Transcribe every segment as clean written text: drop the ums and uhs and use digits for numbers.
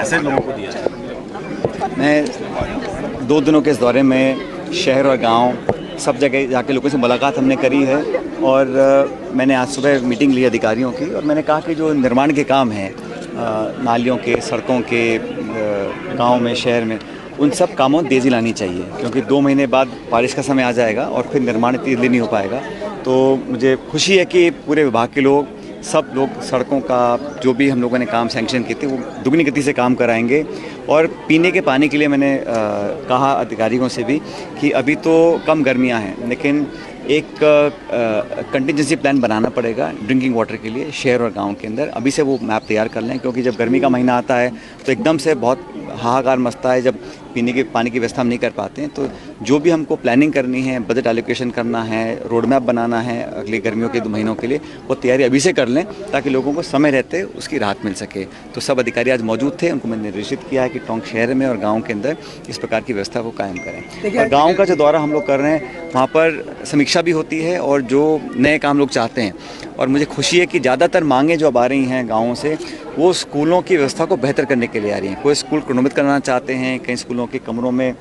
Message लोगों को दिया है? मैं 2 दिनों के इस दौरे में शहर और गांव सब जगह जाके लोगों से मुलाकात हमने करी है और मैंने आज सुबह मीटिंग ली अधिकारियों की और मैंने कहा कि जो निर्माण के काम हैं नालियों के, सड़कों के, गांव में, शहर में, उन सब कामों में तेज़ी लानी चाहिए क्योंकि 2 महीने बाद बारिश का समय आ जाएगा और फिर निर्माण इतनी जल्दी नहीं हो पाएगा। तो मुझे खुशी है कि पूरे विभाग के लोग, सब लोग सड़कों का जो भी हम लोगों ने काम सैंक्शन किए थे वो दुगनी गति से काम कराएंगे। और पीने के पानी के लिए मैंने कहा अधिकारियों से भी कि अभी तो कम गर्मियां हैं लेकिन एक कंटिजेंसी प्लान बनाना पड़ेगा ड्रिंकिंग वाटर के लिए शहर और गांव के अंदर। अभी से वो मैप तैयार कर लें क्योंकि जब गर्मी का महीना आता है तो एकदम से बहुत हाहाकार मचता है जब पीने के पानी की व्यवस्था हम नहीं कर पाते हैं। तो जो भी हमको प्लानिंग करनी है, बजट एलोकेशन करना है, रोड मैप बनाना है अगले गर्मियों के 2 महीनों के लिए, वो तैयारी अभी से कर लें ताकि लोगों को समय रहते उसकी राहत मिल सके। तो सब अधिकारी आज मौजूद थे, उनको मैंने निर्देशित किया है कि टोंक शहर में और गाँव के अंदर इस प्रकार की व्यवस्था को कायम करें। और गाँव का जो दौरा हम लोग कर रहे हैं वहाँ पर समीक्षा भी होती है और जो नए काम लोग चाहते हैं, और मुझे खुशी है कि ज़्यादातर मांगें जो अब आ रही हैं गाँवों से वो स्कूलों की व्यवस्था को बेहतर करने के लिए आ रही हैं। कोई स्कूल प्रोन्नत करना चाहते हैं, कई स्कूलों के कमरों में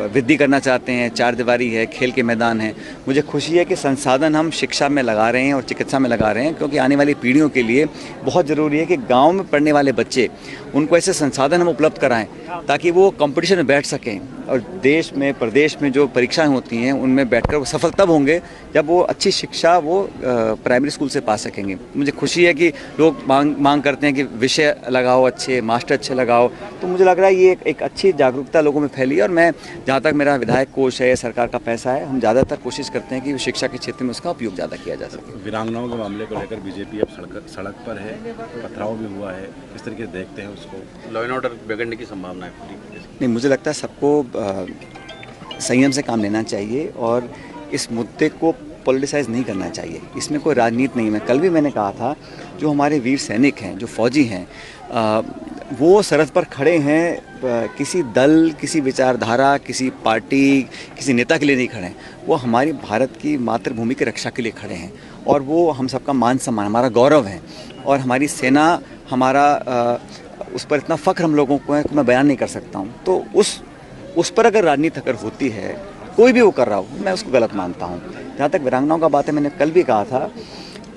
वृद्धि करना चाहते हैं, 4 दीवारी है, खेल के मैदान है। मुझे खुशी है कि संसाधन हम शिक्षा में लगा रहे हैं और चिकित्सा में लगा रहे हैं क्योंकि आने वाली पीढ़ियों के लिए बहुत ज़रूरी है कि गाँव में पढ़ने वाले बच्चे, उनको ऐसे संसाधन हम उपलब्ध कराएं ताकि वो कंपटीशन में बैठ सकें और देश में, प्रदेश में जो परीक्षाएं होती हैं उनमें बैठकर वो सफल तब होंगे जब वो अच्छी शिक्षा वो प्राइमरी स्कूल से पा सकेंगे। मुझे खुशी है कि लोग मांग करते हैं कि विषय लगाओ अच्छे, मास्टर अच्छे लगाओ। तो मुझे लग रहा है ये एक अच्छी जागरूकता लोगों में फैली है और मैं, जहाँ तक मेरा विधायक कोष है, सरकार का पैसा है, हम ज़्यादातर कोशिश करते हैं कि शिक्षा के क्षेत्र में उसका उपयोग ज़्यादा किया जा सके। वीरांगनाओं के मामले को लेकर बीजेपी अब सड़क पर है, पथराव भी हुआ है, किस तरीके से देखते हैं उसको? लॉ एंड ऑर्डर बिगड़ने की संभावना है पूरी? नहीं, मुझे लगता है सबको संयम से काम लेना चाहिए और इस मुद्दे को पॉलिटिसाइज नहीं करना चाहिए। इसमें कोई राजनीति नहीं है। कल भी मैंने कहा था जो हमारे वीर सैनिक हैं, जो फौजी हैं, वो सरहद पर खड़े हैं किसी दल, किसी विचारधारा, किसी पार्टी, किसी नेता के लिए नहीं खड़े हैं। वो हमारी भारत की मातृभूमि की रक्षा के लिए खड़े हैं और वो हम सबका मान सम्मान, हमारा गौरव है और हमारी सेना, हमारा उस पर इतना फ़ख्र हम लोगों को है कि मैं बयान नहीं कर सकता हूँ। तो उस पर अगर राजनीति अगर होती है, कोई भी वो कर रहा हो, मैं उसको गलत मानता हूँ। जहाँ तक वीरांगनाओं का बात है, मैंने कल भी कहा था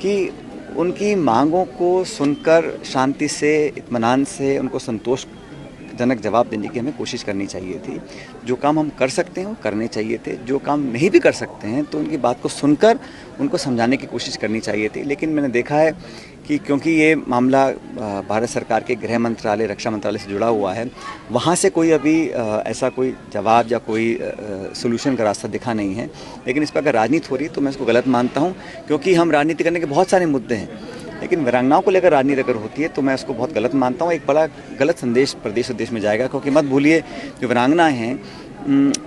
कि उनकी मांगों को सुनकर शांति से, इत्मीनान से उनको संतोषजनक जवाब देने की हमें कोशिश करनी चाहिए थी। जो काम हम कर सकते हैं वो करने चाहिए थे, जो काम नहीं भी कर सकते हैं तो उनकी बात को सुनकर उनको समझाने की कोशिश करनी चाहिए थी। लेकिन मैंने देखा है कि क्योंकि ये मामला भारत सरकार के गृह मंत्रालय, रक्षा मंत्रालय से जुड़ा हुआ है, वहाँ से कोई अभी ऐसा कोई जवाब या कोई सोल्यूशन का रास्ता दिखा नहीं है। लेकिन इस पर अगर राजनीति हो रही है तो मैं इसको गलत मानता हूँ क्योंकि हम राजनीति करने के बहुत सारे मुद्दे हैं, लेकिन वीरांगनाओं को लेकर राजनीति अगर होती है तो मैं उसको बहुत गलत मानता हूँ। एक बड़ा गलत संदेश प्रदेश और देश में जाएगा क्योंकि मत भूलिए जो वीरांगनाएँ हैं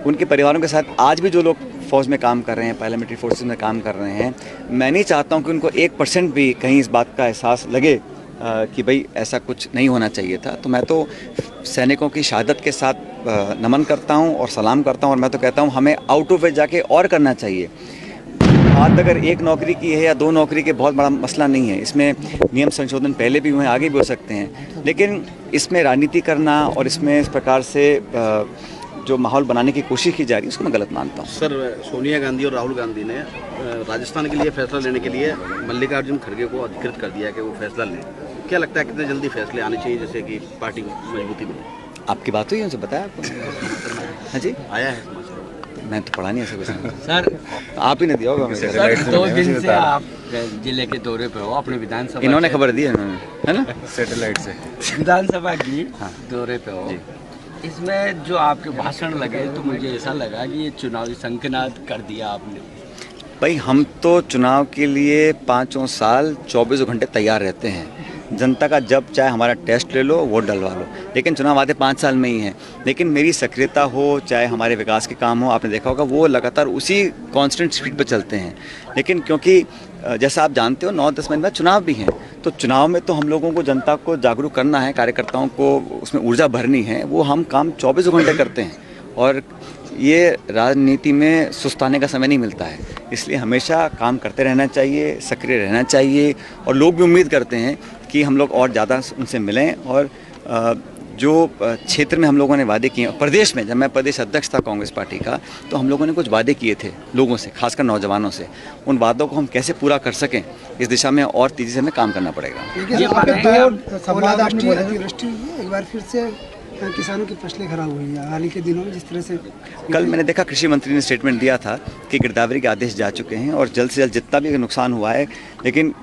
उनके परिवारों के साथ आज भी जो लोग फ़ौज में काम कर रहे हैं, पैरामिलिट्री फोर्सेस में काम कर रहे हैं, मैं नहीं चाहता हूं कि उनको 1% भी कहीं इस बात का एहसास लगे कि भाई ऐसा कुछ नहीं होना चाहिए था। तो मैं तो सैनिकों की शहादत के साथ नमन करता हूं और सलाम करता हूं और मैं तो कहता हूं हमें आउट ऑफ इट जाके और करना चाहिए। बात अगर 1 नौकरी की है या 2 नौकरी के, बहुत बड़ा मसला नहीं है। इसमें नियम संशोधन पहले भी हुए हैं, आगे भी हो सकते हैं, लेकिन इसमें राजनीति करना और इसमें इस प्रकार से जो माहौल बनाने की कोशिश की जा रही है उसको मैं गलत मानता हूँ। सर, सोनिया गांधी और राहुल गांधी ने राजस्थान के लिए फैसला लेने के लिए मल्लिकार्जुन खड़गे को अधिकृत कर दिया कि वो फैसला लें। क्या लगता है कितने जल्दी फैसले आने चाहिए जिससे कि पार्टी मजबूती मिले? आपकी बात हुई, उनसे बताया आपको? हाँ जी, आया है समाचार, मैं तो पढ़ा नहीं ऐसा कुछ। सर आप ही ने दिया होगा। सर 2 दिन से आप जिले के दौरे पे हो, अपने विधानसभा, इन्होंने खबर दी है ना, सैटेलाइट से विधानसभा की दौरे पे हो। इसमें जो आपके भाषण लगे तो मुझे ऐसा लगा कि ये चुनावी संकेत कर दिया आपने। भाई, हम तो चुनाव के लिए 5 साल 24 घंटे तैयार रहते हैं। जनता का जब चाहे हमारा टेस्ट ले लो, वोट डलवा लो, लेकिन चुनाव आते 5 साल में ही हैं। लेकिन मेरी सक्रियता हो, चाहे हमारे विकास के काम हो, आपने देखा होगा वो लगातार उसी कांस्टेंट स्पीड पर चलते हैं। लेकिन क्योंकि जैसा आप जानते हो 9-10 महीने बाद चुनाव भी हैं, तो चुनाव में तो हम लोगों को, जनता को जागरूक करना है, कार्यकर्ताओं को उसमें ऊर्जा भरनी है। वो हम काम 24 घंटे करते हैं और ये राजनीति में सुस्ताने का समय नहीं मिलता है। इसलिए हमेशा काम करते रहना चाहिए, सक्रिय रहना चाहिए और लोग भी उम्मीद करते हैं कि हम लोग और ज़्यादा उनसे मिलें और जो क्षेत्र में हम लोगों ने वादे किए, प्रदेश में जब मैं प्रदेश अध्यक्ष था कांग्रेस पार्टी का, तो हम लोगों ने कुछ वादे किए थे लोगों से, खासकर नौजवानों से। उन वादों को हम कैसे पूरा कर सकें, इस दिशा में और तेज़ी से हमें काम करना पड़ेगा। एक बार फिर से किसानों की फसलें खराब हुई हैं हाल ही के दिनों में, जिस तरह से कल मैंने देखा कृषि मंत्री ने स्टेटमेंट दिया था कि गिरदावरी के आदेश जा चुके हैं और जल्द से जल्द जितना भी नुकसान हुआ है, लेकिन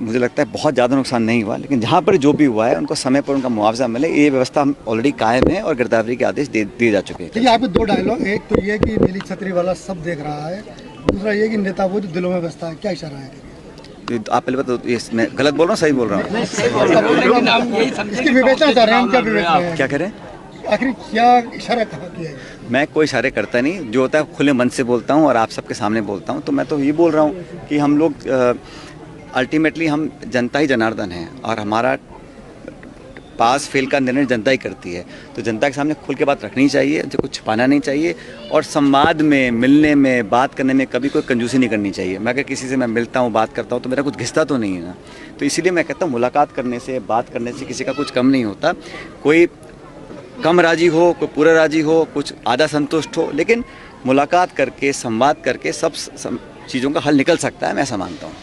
मुझे लगता है बहुत ज़्यादा नुकसान नहीं हुआ, लेकिन जहाँ पर जो भी हुआ है उनको समय पर उनका मुआवजा मिले, ये व्यवस्था ऑलरेडी कायम है और गिरदावरी के आदेश दिए जा चुके हैं। देखिए, यहाँ पे दो डायलॉग, एक तो ये कि नीली छतरी वाला सब देख रहा है, दूसरा ये कि नेता वो जो दिलों में बसता है, क्या इशारा है? आप पहले बताओ, मैं गलत बोल रहा हूँ, सही बोल रहा हूँ? इसकी विवेचना चाह रहे हैं, क्या विवेचना क्या करें? आखिर क्या इशारा कहा किया है? मैं कोई इशारे करता नहीं, जो होता है खुले मन से बोलता हूँ और आप सबके सामने बोलता हूँ। तो मैं तो ये बोल रहा हूँ कि हम लोग अल्टीमेटली हम जनता ही जनार्दन हैं और हमारा पास फेल का निर्णय जनता ही करती है। तो जनता के सामने खुल के बात रखनी चाहिए, जो कुछ छुपाना नहीं चाहिए और संवाद में, मिलने में, बात करने में कभी कोई कंजूसी नहीं करनी चाहिए। मैं अगर किसी से मैं मिलता हूँ, बात करता हूँ तो मेरा कुछ घिसता तो नहीं है ना। तो इसीलिए मैं कहता हूँ मुलाकात करने से, बात करने से किसी का कुछ कम नहीं होता। कोई कम राजी हो, कोई पूरा राजी हो, कुछ आधा संतुष्ट हो, लेकिन मुलाकात करके, संवाद करके सब चीज़ों का हल निकल सकता है, मैं ऐसा मानता हूँ।